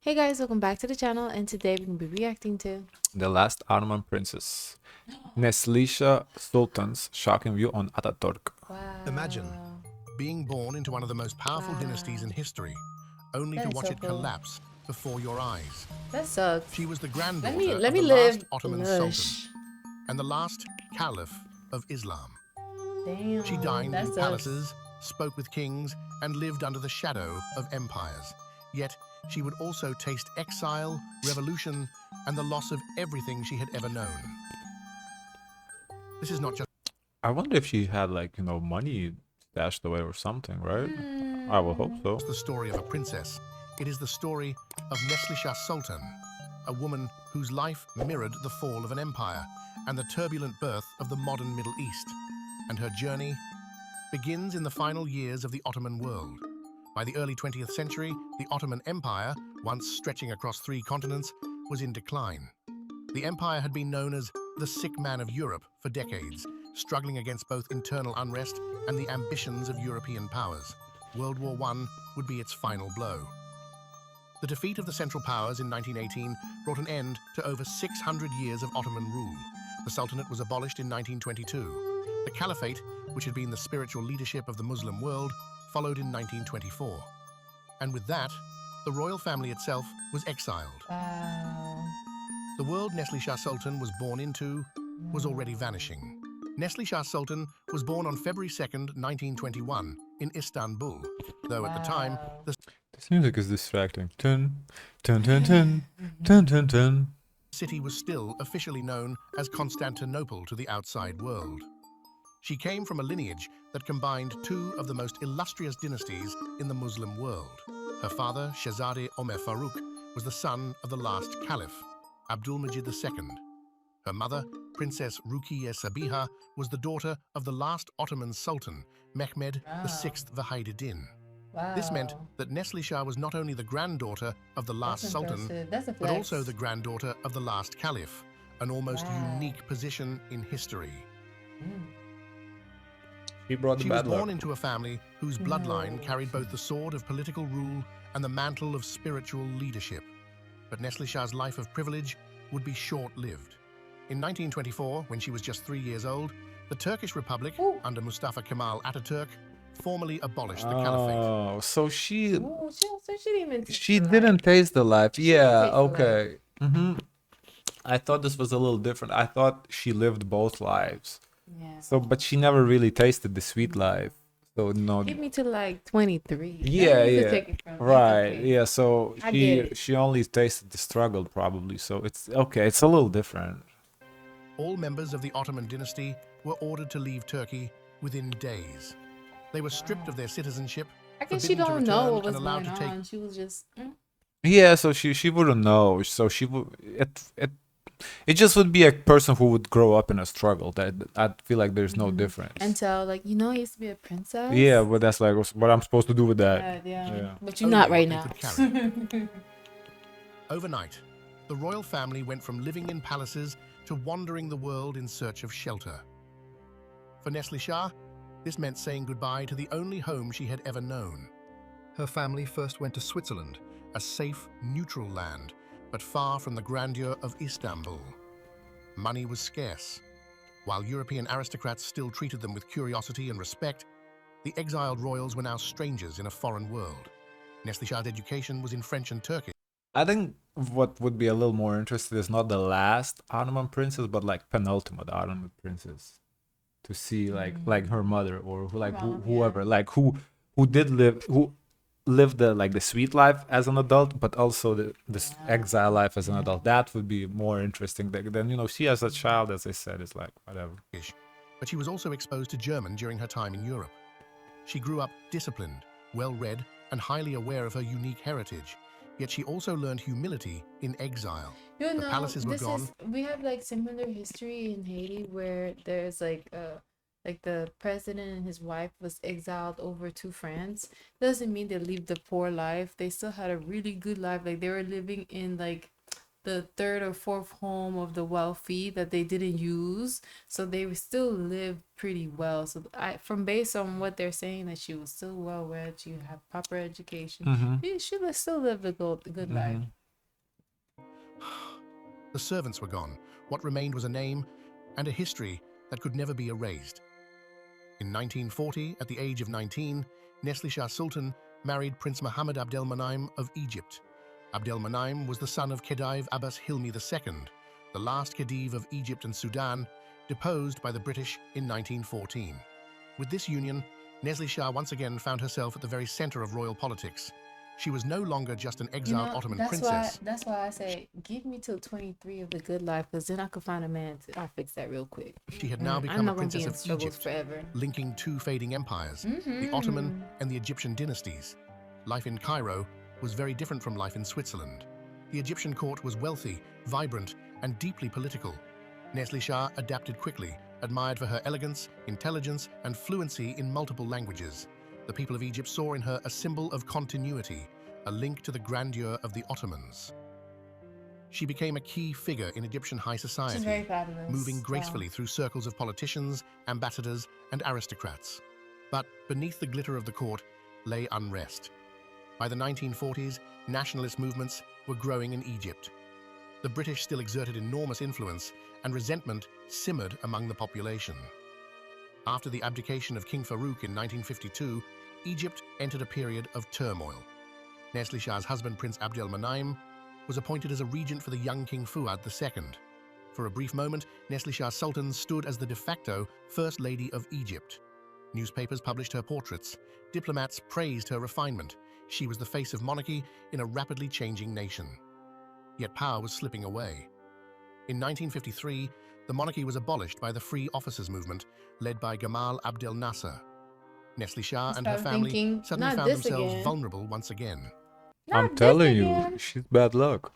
Hey guys, welcome back to the channel, and today we're going to be reacting to The Last Ottoman Princess. Neslişah Sultan's shocking view on Ataturk. Wow. Imagine being born into one of the most powerful dynasties in history, only to That is watch so it cool. collapse before your eyes. That sucks. She was the Let granddaughter me of the live last Ottoman lush. Sultan and the last Caliph of Islam. Damn. She dined that in sucks. palaces, spoke with kings, and lived under the shadow of empires. Yet, she would also taste exile, revolution, and the loss of everything she had ever known. This is not just I wonder if she had money stashed away or something, right? I will hope so. the story of a princess. It is the story of Neslişah Sultan, a woman whose life mirrored the fall of an empire and the turbulent birth of the modern Middle East. And her journey begins in the final years of the Ottoman world. By the early 20th century, the Ottoman Empire, once stretching across 3 continents, was in decline. The empire had been known as the sick man of Europe for decades, struggling against both internal unrest and the ambitions of European powers. World War I would be its final blow. The defeat of the Central Powers in 1918 brought an end to over 600 years of Ottoman rule. The Sultanate was abolished in 1922. The Caliphate, which had been the spiritual leadership of the Muslim world, followed in 1924. And with that, the royal family itself was exiled. Wow. The world Neslişah Sultan was born into was already vanishing. Neslişah Sultan was born on February 2nd, 1921, in Istanbul, though at the time, the This music is distracting. Tun, tun, tun, tun, tun, tun, tun. city was still officially known as Constantinople to the outside world. She came from a lineage that combined 2 of the most illustrious dynasties in the Muslim world. Her father, Shahzade Omer Faruk, was the son of the last caliph, Abdülmecid II. Her mother, Princess Rukiye Sabiha, was the daughter of the last Ottoman Sultan, Mehmed VI Vahideddin. Wow. This meant that Neslişah was not only the granddaughter of the last That's Sultan, impressive. That's a but flex. also the granddaughter of the last caliph, an almost Wow. unique position in history. She brought the She was bad born luck. into a family whose bloodline carried both the sword of political rule and the mantle of spiritual leadership. But Neslişah's life of privilege would be short-lived. In 1924, when she was just 3 years old, the Turkish Republic, under Mustafa Kemal Atatürk, formally abolished the caliphate. Oh, so she Ooh, so she didn't even taste she the didn't life. taste the life. Yeah, taste the okay. I thought this was a little different. I thought she lived both lives. Yeah. So, but she never really tasted the sweet life. So no. Give me to like 23. Yeah, Then you could yeah. take it from me. Right. Okay. Yeah. So I get it. she only tasted the struggle probably. So it's okay. It's a little different. All members of the Ottoman dynasty were ordered to leave Turkey within days. They were stripped of their citizenship, I guess she forbidden to don't know return, what was and allowed going to take on. She was just Yeah. So she wouldn't know. So she would it just would be a person who would grow up in a struggle. That I feel like there's no difference. until like I used to be a princess. Yeah, but that's like what I'm supposed to do with that. Yeah. But only you're not what right they now. could carry. Overnight, the royal family went from living in palaces to wandering the world in search of shelter. For Neslişah, this meant saying goodbye to the only home she had ever known. Her family first went to Switzerland, a safe, neutral land, but far from the grandeur of Istanbul. Money was scarce. While European aristocrats still treated them with curiosity and respect, the exiled royals were now strangers in a foreign world. Neslişah's education was in French and Turkish. I think what would be a little more interesting is not the last Ottoman princess, but like penultimate Ottoman princess, to see like her mother or whoever who lived the sweet life as an adult, but also the exile life as an adult. That would be more interesting than she as a child, as I said, is like whatever. But she was also exposed to German during her time in Europe. She grew up disciplined, well-read, and highly aware of her unique heritage. Yet she also learned humility in exile. The palaces were gone. We have like similar history in Haiti where there's like the president and his wife was exiled over to France. Doesn't mean they lived a poor life. They still had a really good life. Like they were living in like the 3rd or 4th home of the wealthy that they didn't use, so they would still live pretty well. So from based on what they're saying, that she was still well read, she had proper education, she still lived a good life. The servants were gone. What remained was a name and a history that could never be erased. In 1940, at the age of 19, Neslişah Sultan married Prince Muhammad Abdelmanim of Egypt. Abdelmanim was the son of Khedive Abbas Hilmi II, the last Khedive of Egypt and Sudan, deposed by the British in 1914. With this union, Neslişah once again found herself at the very center of royal politics. She was no longer just an exiled Ottoman princess. That's why I say, give me till 23 of the good life, because then I could find a man. I'll fix that real quick. She had now become a princess of Egypt, forever. linking two fading empires, the Ottoman and the Egyptian dynasties. Life in Cairo was very different from life in Switzerland. The Egyptian court was wealthy, vibrant, and deeply political. Neslişah adapted quickly, admired for her elegance, intelligence, and fluency in multiple languages. The people of Egypt saw in her a symbol of continuity, a link to the grandeur of the Ottomans. She became a key figure in Egyptian high society, She's very fabulous. moving gracefully through circles of politicians, ambassadors, and aristocrats. But beneath the glitter of the court lay unrest. By the 1940s, nationalist movements were growing in Egypt. The British still exerted enormous influence, and resentment simmered among the population. After the abdication of King Farouk in 1952, Egypt entered a period of turmoil. Neslişah's husband, Prince Abdelmanim, was appointed as a regent for the young King Fuad II. For a brief moment, Neslişah Sultan stood as the de facto First Lady of Egypt. Newspapers published her portraits. Diplomats praised her refinement. She was the face of monarchy in a rapidly changing nation. Yet power was slipping away. In 1953, the monarchy was abolished by the Free Officers movement, led by Gamal Abdel Nasser. Neslişah and her family suddenly found themselves vulnerable once again. I'm telling you, she's bad luck.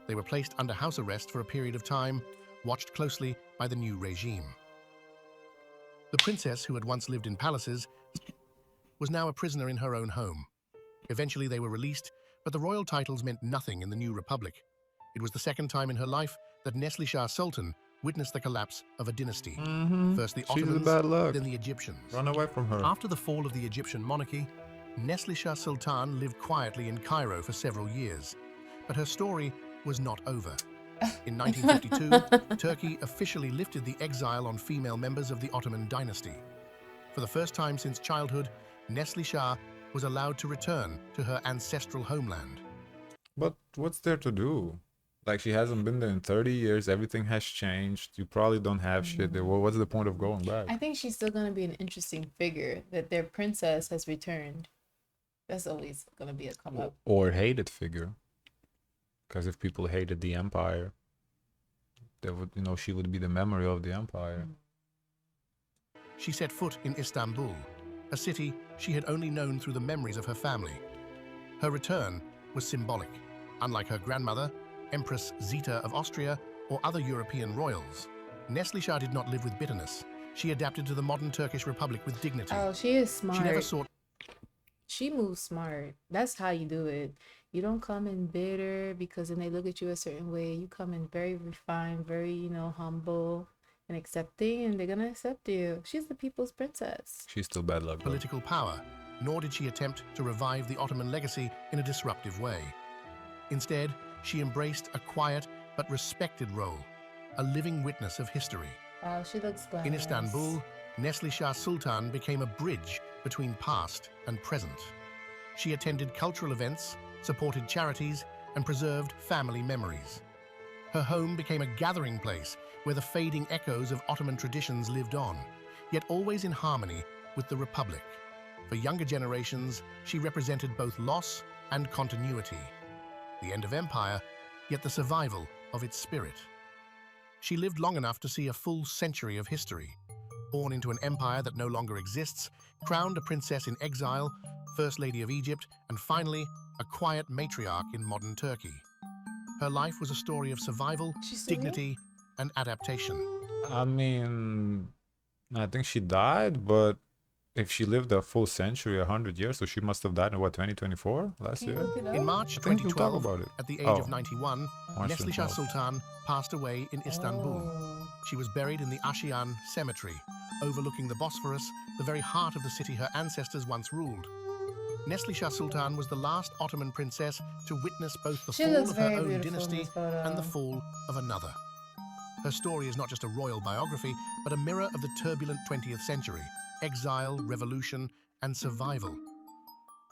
They were placed under house arrest for a period of time, watched closely by the new regime. The princess, who had once lived in palaces, was now a prisoner in her own home. Eventually they were released, but the royal titles meant nothing in the new republic. It was the second time in her life that Neslişah Sultan witnessed the collapse of a dynasty. First the Ottomans, then the Egyptians. Run away from her. After the fall of the Egyptian monarchy, Neslişah Sultan lived quietly in Cairo for several years. But her story was not over. In 1952, Turkey officially lifted the exile on female members of the Ottoman dynasty. For the first time since childhood, Neslişah was allowed to return to her ancestral homeland. But what's there to do? Like, she hasn't been there in 30 years. Everything has changed. You probably don't have shit there. Well, what's the point of going back? I think she's still going to be an interesting figure, that their princess has returned. That's always going to be a come up. Or hated figure. Because if people hated the empire, they would, she would be the memory of the empire. She set foot in Istanbul, a city she had only known through the memories of her family. Her return was symbolic. Unlike her grandmother, Empress Zita of Austria, or other European royals, Neslişah did not live with bitterness. She adapted to the modern Turkish Republic with dignity. Oh, she is smart. She never sought... She moves smart. That's how you do it. You don't come in bitter because then they look at you a certain way. You come in very refined, very, humble and accepting, and they're going to accept you. She's the people's princess. She's still bad luck, though. Political power, nor did she attempt to revive the Ottoman legacy in a disruptive way. Instead, she embraced a quiet but respected role, a living witness of history. Wow, she looks glamorous. In Istanbul, Neslişah Sultan became a bridge between past and present. She attended cultural events, supported charities, and preserved family memories. Her home became a gathering place where the fading echoes of Ottoman traditions lived on, yet always in harmony with the Republic. For younger generations, she represented both loss and continuity. The end of empire, yet the survival of its spirit. She lived long enough to see a full century of history. Born into an empire that no longer exists, crowned a princess in exile, First Lady of Egypt, and finally, a quiet matriarch in modern Turkey. Her life was a story of survival, dignity, and adaptation. I mean, I think she died, but if she lived a full century, 100 years, so she must have died in, 2024? Last year? In March 2012, at the age of 91, Neslişah Sultan passed away in Istanbul. She was buried in the Ashiyan Cemetery, overlooking the Bosphorus, the very heart of the city her ancestors once ruled. Neslişah Sultan was the last Ottoman princess to witness both the She fall looks of her very own beautiful in dynasty this photo. and the fall of another. Her story is not just a royal biography, but a mirror of the turbulent 20th century, exile, revolution, and survival.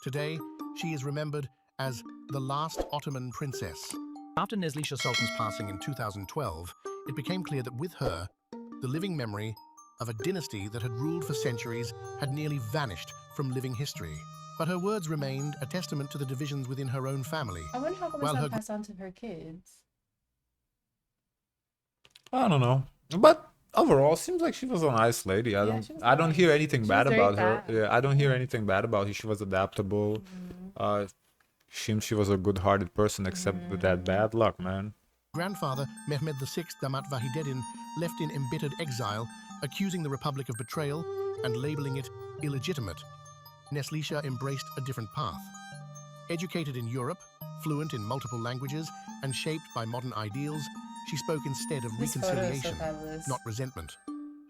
Today, she is remembered as the last Ottoman princess. After Neslişah Sultan's passing in 2012, it became clear that with her, the living memory of a dynasty that had ruled for centuries had nearly vanished from living history. But her words remained a testament to the divisions within her own family. I wonder how come it's not passed on to her kids. I don't know, but overall, seems like she was a nice lady. I don't hear anything bad about her. Yeah, I don't hear anything bad about her. She was adaptable. Seems she was a good-hearted person, except with that bad luck, man. Grandfather Mehmed VI Damat Vahideddin left in embittered exile, accusing the Republic of betrayal and labeling it illegitimate. Neslişah embraced a different path. Educated in Europe, fluent in multiple languages, and shaped by modern ideals, she spoke instead of reconciliation, not resentment.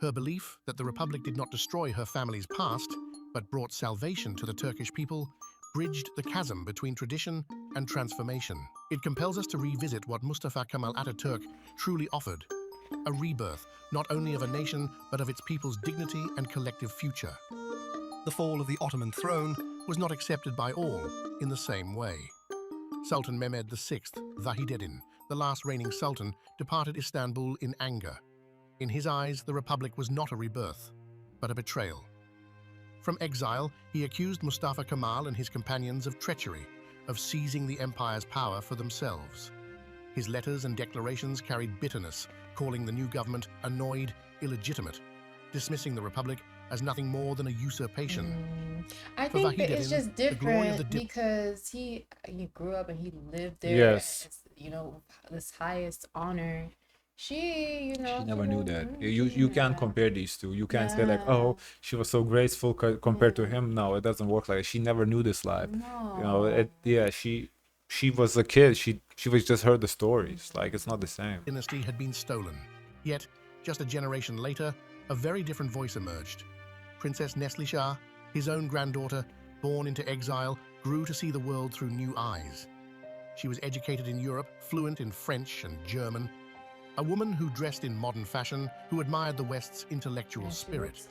Her belief that the Republic did not destroy her family's past, but brought salvation to the Turkish people, bridged the chasm between tradition and transformation. It compels us to revisit what Mustafa Kemal Ataturk truly offered: a rebirth, not only of a nation, but of its people's dignity and collective future. The fall of the Ottoman throne was not accepted by all in the same way. Sultan Mehmed VI Vahideddin, the last reigning sultan, departed Istanbul in anger. In his eyes, the Republic was not a rebirth, but a betrayal. From exile, he accused Mustafa Kemal and his companions of treachery, of seizing the empire's power for themselves. His letters and declarations carried bitterness, calling the new government annoyed, illegitimate, dismissing the Republic as nothing more than a usurpation. I think that it's just different because he grew up and he lived there. Yes. As, you know, this highest honor. She never knew that. You can't compare these two. You can't say like, oh, she was so graceful compared to him. No, it doesn't work like that. She never knew this life. No. She was a kid. She was just heard the stories. Like, it's not the same. Dynasty had been stolen. Yet, just a generation later, a very different voice emerged. Princess Neslişah, his own granddaughter, born into exile, grew to see the world through new eyes. She was educated in Europe, fluent in French and German, a woman who dressed in modern fashion, who admired the West's intellectual spirit.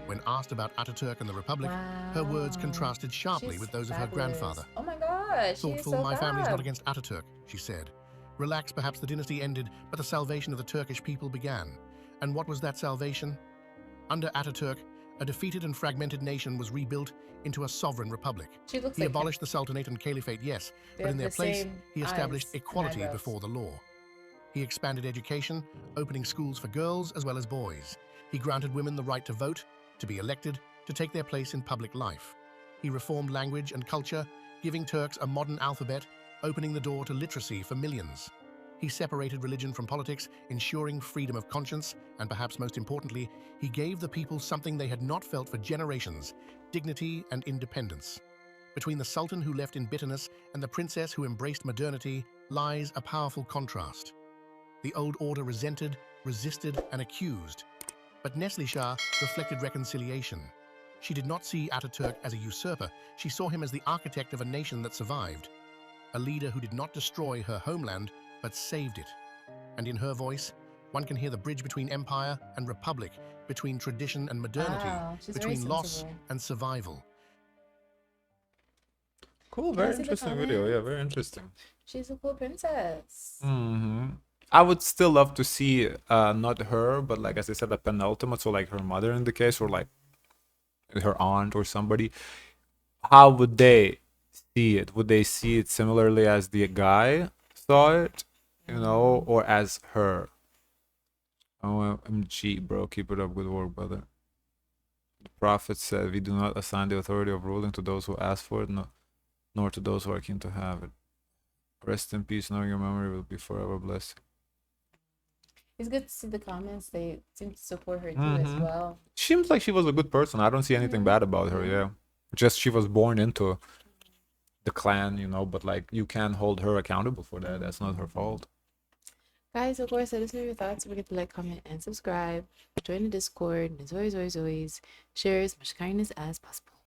When asked about Ataturk and the Republic, her words contrasted sharply with those of her grandfather. Oh my gosh, Thoughtful, my family's not against Ataturk, she said. Relax, perhaps the dynasty ended, but the salvation of the Turkish people began. And what was that salvation? Under Ataturk, a defeated and fragmented nation was rebuilt into a sovereign republic. He abolished the Sultanate and Caliphate, yes, but in their place, he established equality before the law. He expanded education, opening schools for girls as well as boys. He granted women the right to vote, to be elected, to take their place in public life. He reformed language and culture, giving Turks a modern alphabet, opening the door to literacy for millions. He separated religion from politics, ensuring freedom of conscience, and perhaps most importantly, he gave the people something they had not felt for generations: dignity and independence. Between the Sultan who left in bitterness and the princess who embraced modernity lies a powerful contrast. The old order resented, resisted, and accused. But Neslişah reflected reconciliation. She did not see Ataturk as a usurper. She saw him as the architect of a nation that survived. A leader who did not destroy her homeland, but saved it. And in her voice, one can hear the bridge between empire and republic, between tradition and modernity, between loss and survival. Cool, very interesting video. Yeah, very interesting. She's a cool princess. I would still love to see not her, but like as I said, a penultimate, so like her mother in the case, or like her aunt or somebody. How would they see it? Would they see it similarly as the guy saw it, you know, or as her? OMG, bro, keep it up, good work, brother. The prophet said, "We do not assign the authority of ruling to those who ask for it, nor to those who are keen to have it. Rest in peace, knowing your memory will be forever blessed." It's good to see the comments. They seem to support her too as well. Seems like she was a good person. I don't see anything bad about her, yeah. Just she was born into the clan, you know, but like you can't hold her accountable for that. That's not her fault. Guys, of course, let us know your thoughts. Don't forget to like, comment, and subscribe. Join the Discord. And as always, share as much kindness as possible.